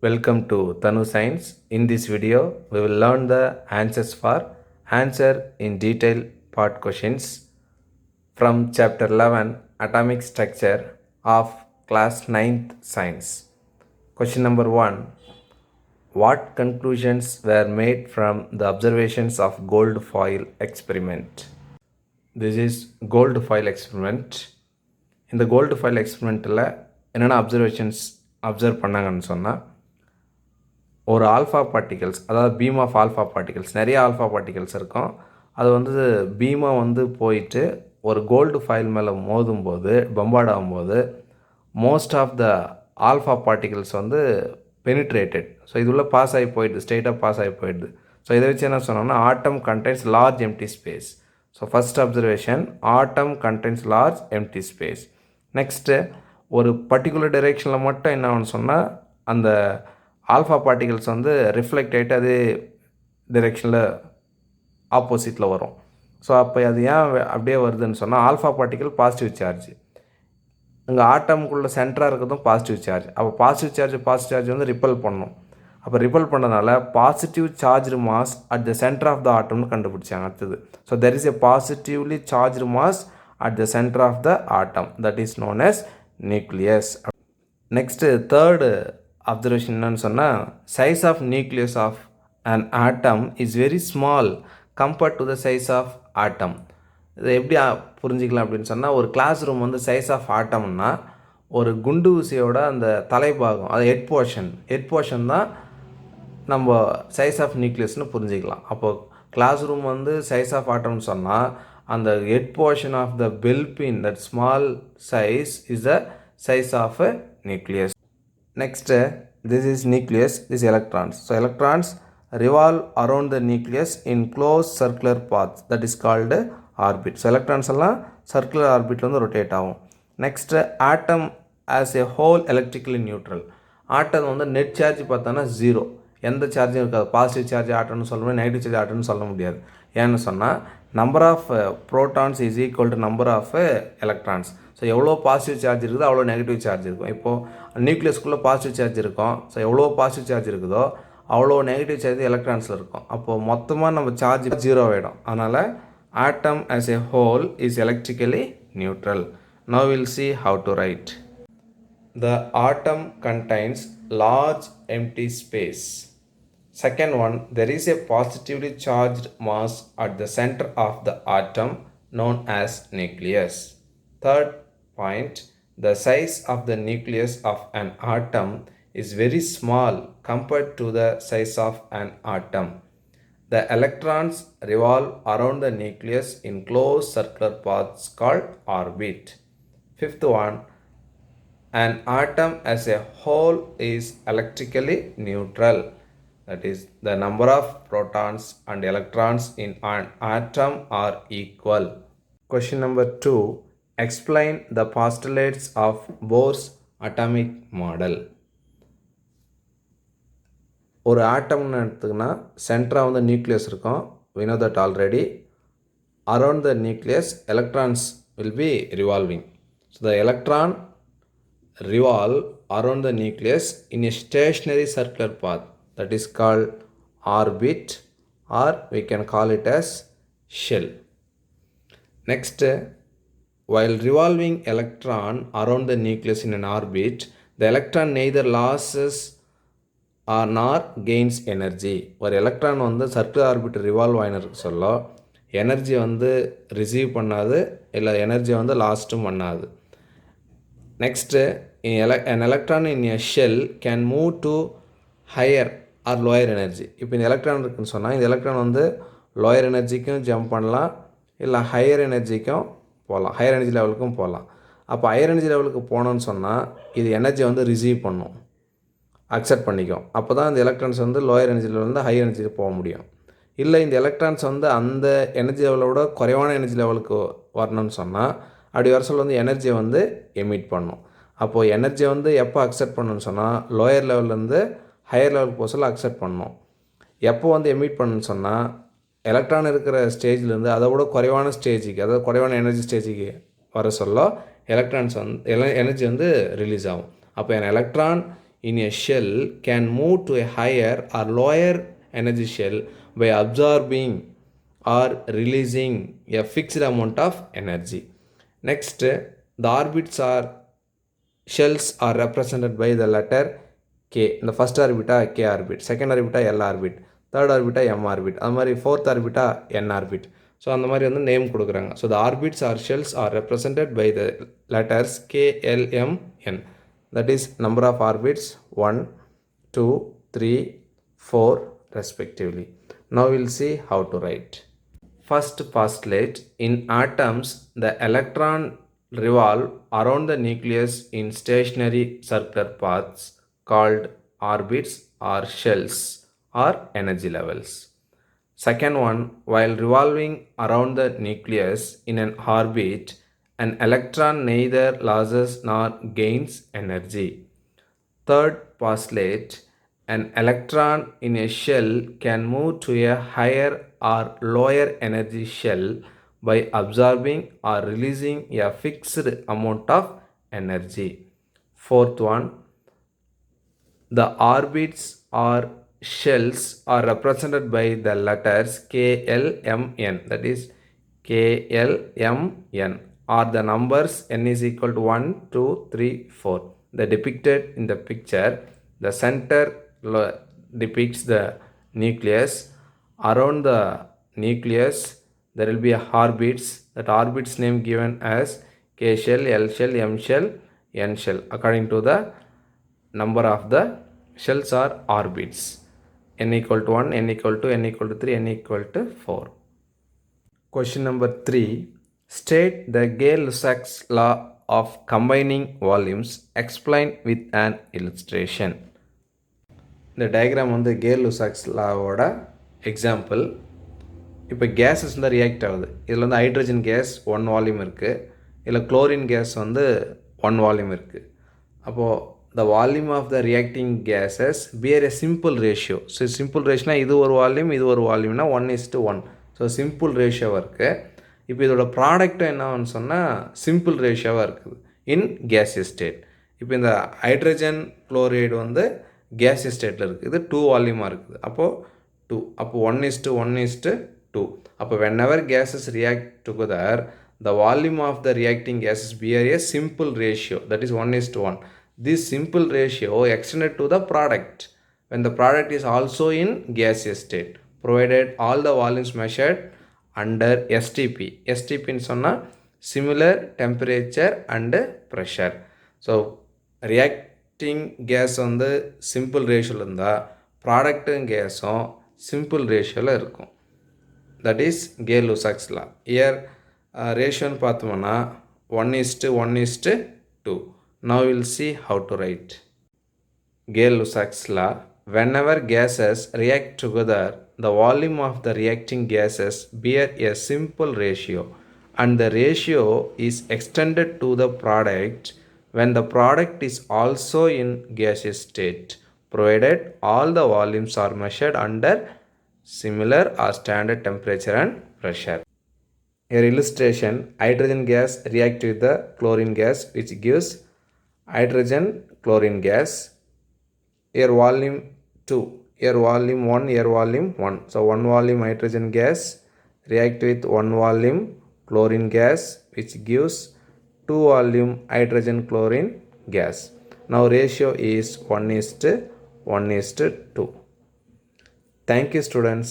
Welcome to Tanu Science. In this video, we will learn the answers for answer in detail part questions from chapter 11 Atomic Structure of class 9th Science. Question number 1. What conclusions were made from the observations of gold foil experiment? This is gold foil experiment. இந்த gold file எக்ஸ்பெரிமெண்ட்டில் என்னென்ன observations observe பண்ணாங்கன்னு சொன்னால், ஒரு alpha particles, அதாவது beam of alpha particles, நிறைய alpha particles இருக்கும். அது வந்து பீமாக வந்து போயிட்டு ஒரு கோல்டு ஃபைல் மேலே மோதும்போது, பம்பார்ட் ஆகும்போது most of the alpha particles வந்து பெனிட்ரேட்டட். ஸோ இது உள்ள பாஸ் ஆகி போயிடுது, ஸ்ட்ரெயிட்டாக பாஸ் ஆகி போயிடுது. ஸோ இதை வச்சு என்ன சொன்னோம்னா, atom contains large empty space. So first observation, atom contains large empty space. Next, ஒரு பர்டிகுலர் டைரெக்ஷனில் மட்டும் என்ன ஆகும்னு சொன்னால், அந்த ஆல்ஃபா பார்ட்டிகல்ஸ் வந்து ரிஃப்ளெக்ட் ஆகிட்டு அதே டைரெக்ஷனில் ஆப்போசிட்டில் வரும். ஸோ அப்போ அது ஏன் அப்படியே வருதுன்னு சொன்னால், ஆல்ஃபா பார்ட்டிகல் பாசிட்டிவ் சார்ஜ், இங்கே ஆட்டமுக்குள்ளே சென்டராக இருக்கிறதும் பாசிட்டிவ் சார்ஜ். அப்போ பாசிட்டிவ் சார்ஜ் வந்து ரிப்பல் பண்ணணும். அப்போ ரிப்பல் பண்ணதுனால positive charged mass at the centre of the ஆட்டம்னு கண்டுபிடிச்சாங்க. அடுத்தது, so there is a positively charged mass at the center of the atom, that is known as nucleus. Next, third observation என்னன்னு சொன்னால், size of nucleus of an atom is very small compared to the size of atom. இதை எப்படி புரிஞ்சிக்கலாம் அப்படின்னு சொன்னால், ஒரு class room வந்து size of ஆட்டம்னா ஒரு குண்டு ஊசியோட அந்த தலைபாகம், அது ஹெட் போர்ஷன் தான் நம்ம சைஸ் ஆஃப் நியூக்ளியஸ்னு புரிஞ்சிக்கலாம். அப்போது கிளாஸ் ரூம் வந்து சைஸ் ஆஃப் ஆட்டம்னு சொன்னால், அந்த head portion of the bell pin, that small size is the size of a nucleus. Next, this is nucleus, this electrons. So electrons revolve around the nucleus in closed circular paths, that is called orbit. So electrons எல்லாம் circular orbit வந்து rotate ஆகும். Next, atom as a whole electrically neutral. ஆட்டம் வந்து net charge பார்த்தோன்னா zero, எந்த சார்ஜும் இருக்காது. Positive charge ஆட்டம்னு சொல்ல முடியாது, நெகட்டிவ் சார்ஜ் ஆட்டம்னு சொல்ல முடியாது. ஏன்னு சொன்னால், number of protons is equal to number of electrons. So எவ்வளோ பாசிட்டிவ் சார்ஜ் இருக்குதோ அவ்வளோ நெகட்டிவ் சார்ஜ் இருக்கும். இப்போது நியூக்ளியஸ்குள்ளே பாசிட்டிவ் சார்ஜ் இருக்கும். ஸோ எவ்வளோ பாசிட்டிவ் சார்ஜ் இருக்குதோ அவ்வளோ நெகட்டிவ் சார்ஜ் எலக்ட்ரான்ஸில் இருக்கும். அப்போது மொத்தமாக நம்ம சார்ஜ் ஜீரோ ஆகிடும். அதனால் atom as a whole is electrically neutral. Now will see how to write. The atom contains large empty space. Second one, there is a positively charged mass at the center of the atom known as nucleus. Third point, the size of the nucleus of an atom is very small compared to the size of an atom. The electrons revolve around the nucleus in closed circular paths called orbit. Fifth one, an atom as a whole is electrically neutral. That is, the number of protons and electrons in an atom are equal. Question number 2. Explain the postulates of Bohr's atomic model. ஒரு ஆட்டம்னு எடுத்துக்கினா சென்டராக வந்து nucleus இருக்கும். we know that already. Around the nucleus, electrons will be revolving. So the electron revolve around the nucleus in a stationary circular path, that is called orbit, or we can call it as shell. Next, while revolving electron around the nucleus in an orbit, the electron neither loses or nor gains energy. ஒரு electron வந்து circular orbit revolve ஆகினருக்கு சொல்ல energy வந்து receive பண்ணாது, இல்லை energy வந்து லாஸ்ட்டும் பண்ணாது. Next, an electron in a shell can move to higher or lower energy. இப்போ இந்த எலக்ட்ரான் இருக்குன்னு சொன்னால், இந்த எலக்ட்ரான் வந்து லோயர் எனர்ஜிக்கும் ஜம்ப் பண்ணலாம், இல்லை ஹையர் எனர்ஜிக்கும் போகலாம், ஹையர் எனர்ஜி லெவலுக்கும் போகலாம். அப்போ ஹையர் எனர்ஜி லெவலுக்கு போனோன்னு சொன்னால் இது எனர்ஜி வந்து ரிசீவ் பண்ணும், அக்செப்ட் பண்ணிக்கும். அப்போ தான் இந்த எலக்ட்ரான்ஸ் வந்து லோயர் எனர்ஜி லெவலில் ஹையர் எனர்ஜிக்கு போக முடியும். இல்லை இந்த எலக்ட்ரான்ஸ் வந்து அந்த எனர்ஜி லெவலோட குறைவான எனர்ஜி லெவலுக்கு வரணும்னு சொன்னால், அப்படி வர சொல்ல வந்து எனர்ஜியை வந்து எமிட் பண்ணும். அப்போது எனர்ஜியை வந்து எப்போ அக்செப்ட் பண்ணணும்னு சொன்னால், லோயர் லெவல்லேருந்து ஹையர் லெவலுக்கு போக சொல்ல அக்செப்ட் பண்ணணும். எப்போ வந்து எமிட் பண்ணணும்னு சொன்னால், எலக்ட்ரான் இருக்கிற ஸ்டேஜ்லேருந்து அதை விட குறைவான ஸ்டேஜுக்கு, அதாவது குறைவான எனர்ஜி ஸ்டேஜுக்கு வர சொல்ல எலக்ட்ரான்ஸ் வந்து எனர்ஜி வந்து ரிலீஸ் ஆகும். அப்போ என் electron in a shell can move to a higher or lower energy shell by absorbing or releasing a fixed amount of energy. Next, the orbits are shells are represented by the letter K. The first orbita K orbit, second orbita L orbit, third orbita M orbit, அது மாதிரி fourth orbita N orbit. So அந்த மாதிரி வந்து name கொடுக்குறாங்க. So the orbits or shells are represented by the letters K, L, M, N. That is number of orbits 1, 2, 3, 4 respectively. Now we'll see how to write. First postulate, in atoms the electron revolve around the nucleus in stationary circular paths called orbits or shells or energy levels. Second one, while revolving around the nucleus in an orbit, an electron neither loses nor gains energy. Third postulate, an electron in a shell can move to a higher or lower energy shell by absorbing or releasing a fixed amount of energy. Fourth one, the orbits or shells are represented by the letters K, L, M, N. That is K, L, M, N are the numbers n is equal to 1, 2, 3, 4. They depicted in the picture. The center depicts the nucleus. Around the nucleus there will be orbits. That orbits name given as K shell, L shell, M shell, N shell according to the number of the shells or orbits. N equal to 1, N equal to, N equal to 3, N equal to 4. Question number 3. State the Gay-Lussac's law of combining volumes. Explain with an illustration. இந்த diagram வந்து Gay-Lussac's லாவோட example. இப்போ gases வந்து react ஆகுது. இதில் வந்து hydrogen case 1 volume இருக்குது, இதில் chlorine case வந்து 1 வால்யூம் இருக்குது. அப்போது the volume of the reacting gases bear a simple ratio. So simple ratio இது ஒரு வால்யூம் இது ஒரு வால்யூம்னா 1:1. ஸோ சிம்பிள் ரேஷியோவாக இருக்குது. இப்போ இதோட ப்ராடக்ட்டும் என்னன்னு சொன்னால் சிம்பிள் ரேஷியோவாக இருக்குது இன் கேசியஸ் ஸ்டேட். இப்போ இந்த ஹைட்ரஜன் குளோரைடு வந்து கேசியஸ் ஸ்டேட்டில் இருக்குது, இது 2 வால்யூமாக இருக்குது. அப்போது 2, அப்போ 1:1:2. அப்போ whenever gases react together, the volume of the reacting gases bear a simple ratio, that is 1:1. This simple ratio extended to the product when the product is also in gaseous state, provided all the volumes measured under STP. STP ன்னு சொன்னால் similar temperature and pressure. So reacting gas வந்து simple ratioவில் இருந்தால் ப்ராடக்ட்டும் கேஸும் simple ratioவில் இருக்கும். That is Gay-Lussac's law. Here ரேஷியோன்னு பார்த்தோம்னா 1:1:2. Now we will see how to write. Gay-Lussac's law. Whenever gases react together, the volume of the reacting gases bear a simple ratio, and the ratio is extended to the product when the product is also in gaseous state, provided all the volumes are measured under similar or standard temperature and pressure. Here illustration, hydrogen gas react with the chlorine gas, which gives hydrogen chlorine gas. Here volume 2, here volume 1, here volume 1. So 1 volume hydrogen gas react with 1 volume chlorine gas, which gives 2 volume hydrogen chlorine gas. Now ratio is 1:1:2. Thank you students.